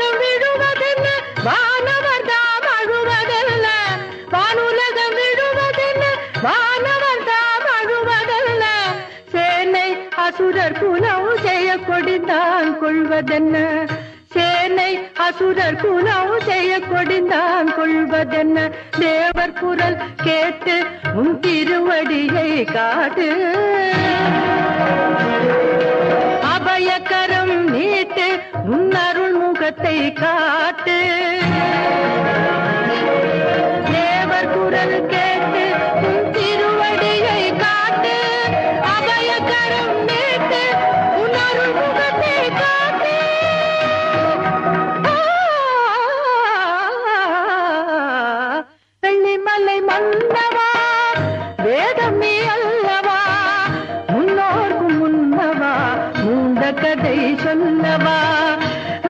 வானுலகம் விழுவதென்ன வானவர் தாம் அழுவதல்ல வானுலகம் விழுவதென்ன வானவர் தாம் அழுவதல்ல சேனை அசுரர் குலம் செய்ய கொடிந்தான் கொள்வதென்ன சேனை அசுரர் குலம் செய்ய கொடிந்தான் கொள்வதென்ன தேவர் குரல் கேட்டு உன் திருவடியை காட்டு அபயக்கரம் நீட்டு உன் அருள் முகத்தை காட்டு தேவர் குரல் கேட்டு